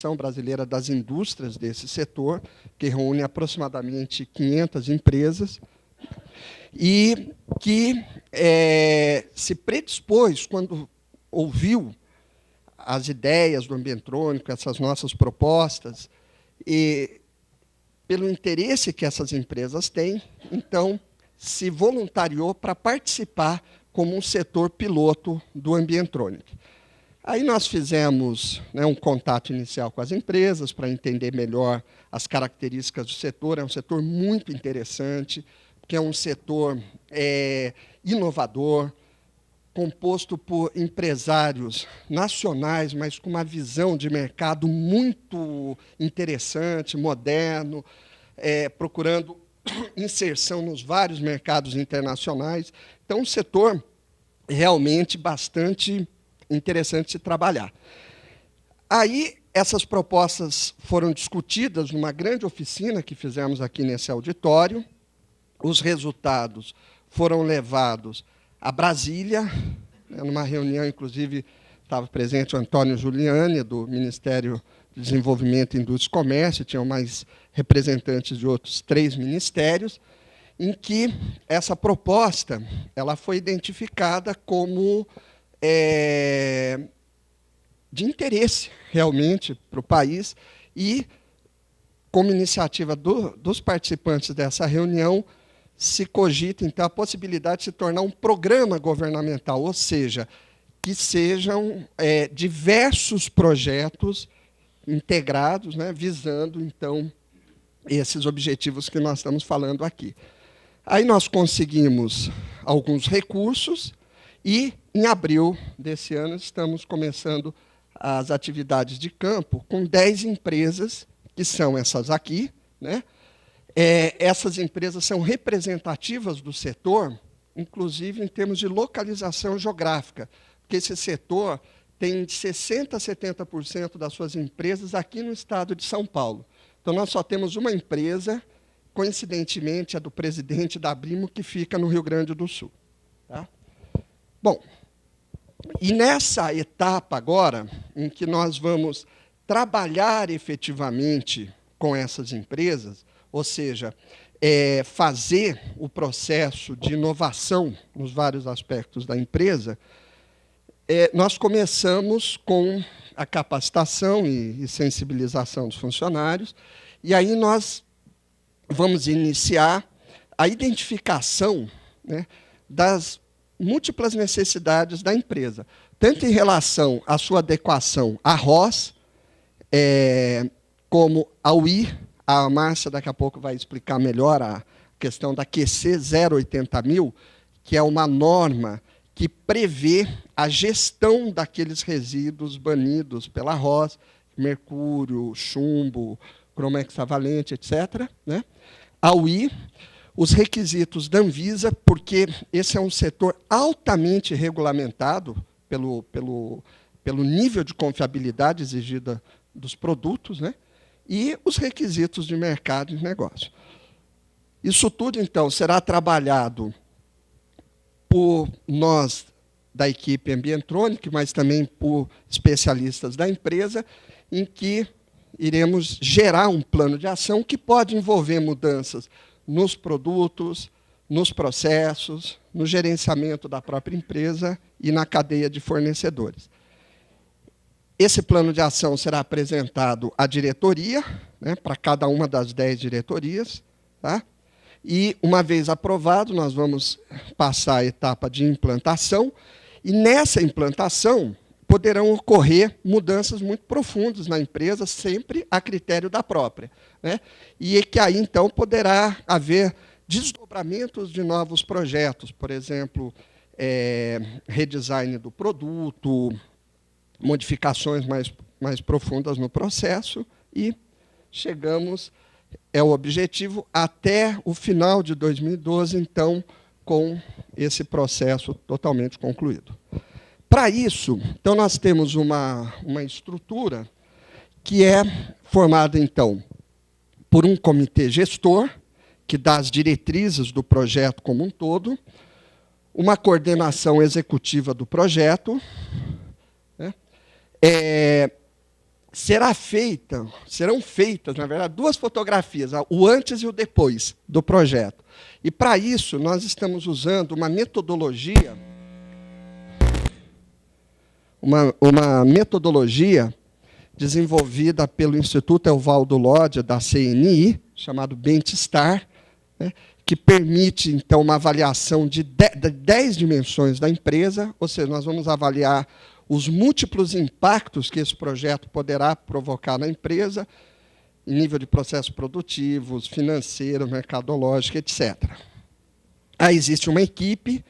Associação Brasileira das Indústrias desse setor, que reúne aproximadamente 500 empresas, e que se predispôs, quando ouviu as ideias do Ambientrônico, essas nossas propostas, e pelo interesse que essas empresas têm, então, se voluntariou para participar como um setor piloto do Ambientrônico. Aí nós fizemos, né, um contato inicial com as empresas para entender melhor as características do setor. É um setor muito interessante, que é um setor inovador, composto por empresários nacionais, mas com uma visão de mercado muito interessante, moderno, procurando inserção nos vários mercados internacionais. Então, um setor realmente bastante interessante de se trabalhar. Aí, essas propostas foram discutidas numa grande oficina que fizemos aqui nesse auditório. Os resultados foram levados a Brasília, numa reunião, inclusive, estava presente o Antônio Giuliani, do Ministério do Desenvolvimento, Indústria e Comércio, tinham mais representantes de outros 3 ministérios, em que essa proposta ela foi identificada como de interesse, realmente, para o país, e, como iniciativa dos participantes dessa reunião, se cogita, então, a possibilidade de se tornar um programa governamental, ou seja, que sejam diversos projetos integrados, né, visando, então, esses objetivos que nós estamos falando aqui. Aí nós conseguimos alguns recursos e, em abril desse ano, estamos começando as atividades de campo com 10 empresas, que são essas aqui, né? Essas empresas são representativas do setor, inclusive em termos de localização geográfica, porque esse setor tem de 60% a 70% das suas empresas aqui no estado de São Paulo. Então, nós só temos uma empresa, coincidentemente, a do presidente da Abrimo, que fica no Rio Grande do Sul. Tá? Bom, e nessa etapa agora, em que nós vamos trabalhar efetivamente com essas empresas, ou seja, fazer o processo de inovação nos vários aspectos da empresa, nós começamos com a capacitação e sensibilização dos funcionários, e aí nós vamos iniciar a identificação, né, das múltiplas necessidades da empresa, tanto em relação à sua adequação à ROS, como ao I. A Márcia, daqui a pouco, vai explicar melhor a questão da QC 080.000, que é uma norma que prevê a gestão daqueles resíduos banidos pela ROS, mercúrio, chumbo, cromo hexavalente, etc. Né? Ao I, os requisitos da Anvisa, porque esse é um setor altamente regulamentado pelo nível de confiabilidade exigida dos produtos, né? E os requisitos de mercado e negócio. Isso tudo, então, será trabalhado por nós da equipe Ambientrônica, mas também por especialistas da empresa, em que iremos gerar um plano de ação que pode envolver mudanças nos produtos, nos processos, no gerenciamento da própria empresa e na cadeia de fornecedores. Esse plano de ação será apresentado à diretoria, né, para cada uma das 10 diretorias, tá? E, uma vez aprovado, nós vamos passar a etapa de implantação, e, nessa implantação, poderão ocorrer mudanças muito profundas na empresa, sempre a critério da própria, né? E que aí, então, poderá haver desdobramentos de novos projetos, por exemplo, redesign do produto, modificações mais profundas no processo, e chegamos, o objetivo, até o final de 2012, então, com esse processo totalmente concluído. Para isso, então, nós temos uma estrutura que é formada, então, por um comitê gestor, que dá as diretrizes do projeto como um todo, uma coordenação executiva do projeto, né? serão feitas, na verdade, 2 fotografias, o antes e o depois do projeto. E, para isso, nós estamos usando uma metodologia, desenvolvida pelo Instituto Evaldo Lodge, da CNI, chamado Benchstar, né, que permite, então, uma avaliação de 10 dimensões da empresa, ou seja, nós vamos avaliar os múltiplos impactos que esse projeto poderá provocar na empresa, em nível de processos produtivos, financeiro, mercadológico, etc. Aí existe uma equipe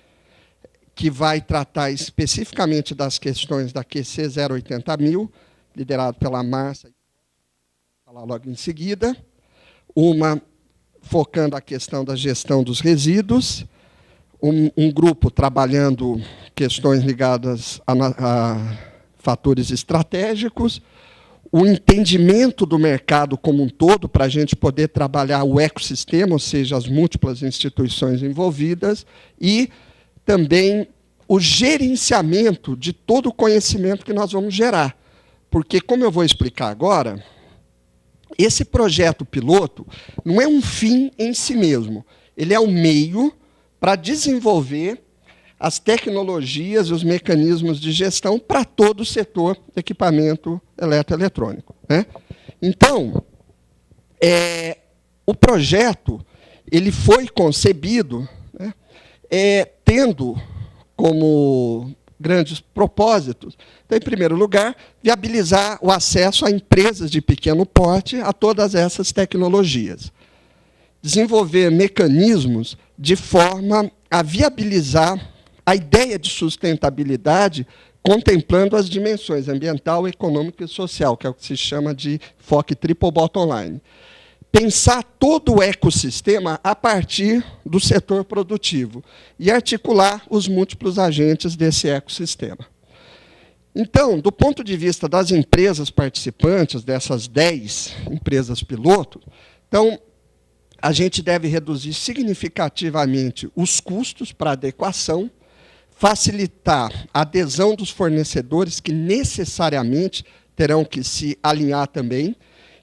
que vai tratar especificamente das questões da QC 080.000, liderado pela Márcia, vou falar logo em seguida, uma focando a questão da gestão dos resíduos, um grupo trabalhando questões ligadas a fatores estratégicos, o entendimento do mercado como um todo, para a gente poder trabalhar o ecossistema, ou seja, as múltiplas instituições envolvidas, e também o gerenciamento de todo o conhecimento que nós vamos gerar. Porque, como eu vou explicar agora, esse projeto piloto não é um fim em si mesmo, ele é um meio para desenvolver as tecnologias e os mecanismos de gestão para todo o setor de equipamento eletroeletrônico, né? Então, o projeto ele foi concebido, né, tendo como grandes propósitos, então, em primeiro lugar, viabilizar o acesso a empresas de pequeno porte a todas essas tecnologias. Desenvolver mecanismos de forma a viabilizar a ideia de sustentabilidade, contemplando as dimensões ambiental, econômica e social, que é o que se chama de FOC Triple Bottom Line. Pensar todo o ecossistema a partir do setor produtivo e articular os múltiplos agentes desse ecossistema. Então, do ponto de vista das empresas participantes, dessas 10 empresas piloto, então, a gente deve reduzir significativamente os custos para adequação, facilitar a adesão dos fornecedores, que necessariamente terão que se alinhar também,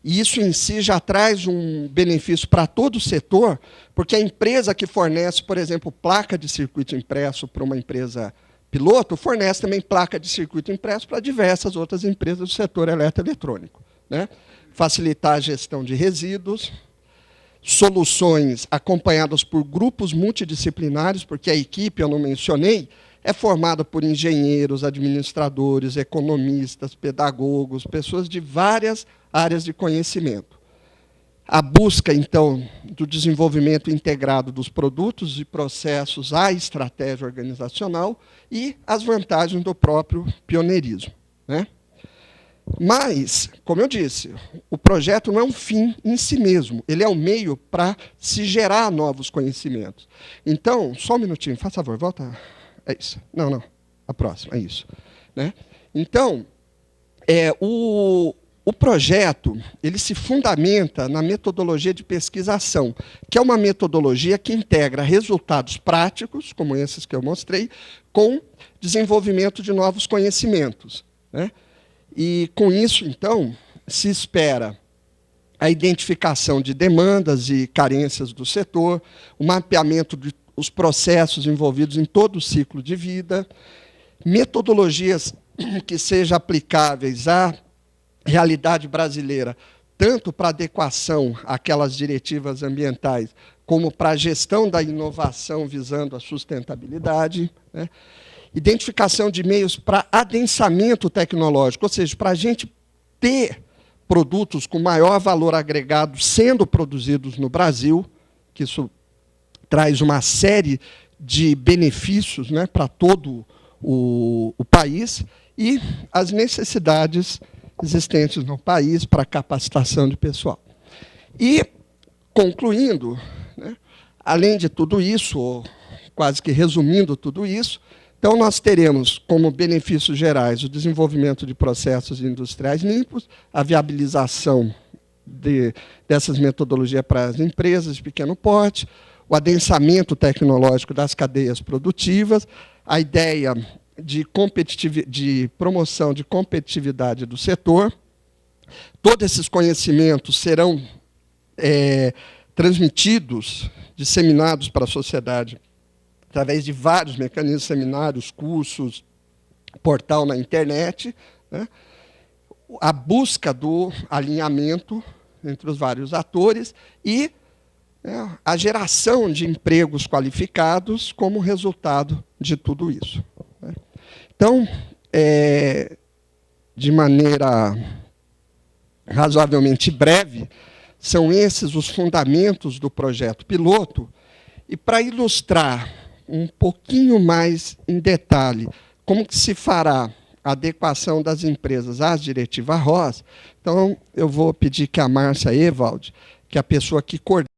e isso em si já traz um benefício para todo o setor, porque a empresa que fornece, por exemplo, placa de circuito impresso para uma empresa piloto, fornece também placa de circuito impresso para diversas outras empresas do setor eletroeletrônico, né? Facilitar a gestão de resíduos, soluções acompanhadas por grupos multidisciplinares, porque a equipe, eu não mencionei, é formada por engenheiros, administradores, economistas, pedagogos, pessoas de várias áreas de conhecimento. A busca, então, do desenvolvimento integrado dos produtos e processos à estratégia organizacional e as vantagens do próprio pioneirismo, né? Mas, como eu disse, o projeto não é um fim em si mesmo, ele é um meio para se gerar novos conhecimentos. Então, só um minutinho, faz favor, volta. É isso. Não, a próxima, é isso, né? Então, o projeto ele se fundamenta na metodologia de pesquisação, que é uma metodologia que integra resultados práticos, como esses que eu mostrei, com desenvolvimento de novos conhecimentos, né? E, com isso, então, se espera a identificação de demandas e carências do setor, o mapeamento dos processos envolvidos em todo o ciclo de vida, metodologias que sejam aplicáveis à realidade brasileira, tanto para adequação àquelas diretivas ambientais, como para a gestão da inovação visando a sustentabilidade, né? Identificação de meios para adensamento tecnológico, ou seja, para a gente ter produtos com maior valor agregado sendo produzidos no Brasil, que isso traz uma série de benefícios, né, para todo o país, e as necessidades existentes no país para capacitação de pessoal. E, concluindo, né, além de tudo isso, ou quase que resumindo tudo isso, então, nós teremos como benefícios gerais o desenvolvimento de processos industriais limpos, a viabilização dessas metodologias para as empresas de pequeno porte, o adensamento tecnológico das cadeias produtivas, a ideia de promoção de competitividade do setor, Todos esses conhecimentos serão transmitidos, disseminados para a sociedade, através de vários mecanismos, seminários, cursos, portal na internet, né? A busca do alinhamento entre os vários atores e a geração de empregos qualificados como resultado de tudo isso, né? Então, de maneira razoavelmente breve, são esses os fundamentos do projeto piloto. E para ilustrar um pouquinho mais em detalhe como que se fará a adequação das empresas às diretivas ROS, então eu vou pedir que a Márcia Ewald, que é a pessoa que coordena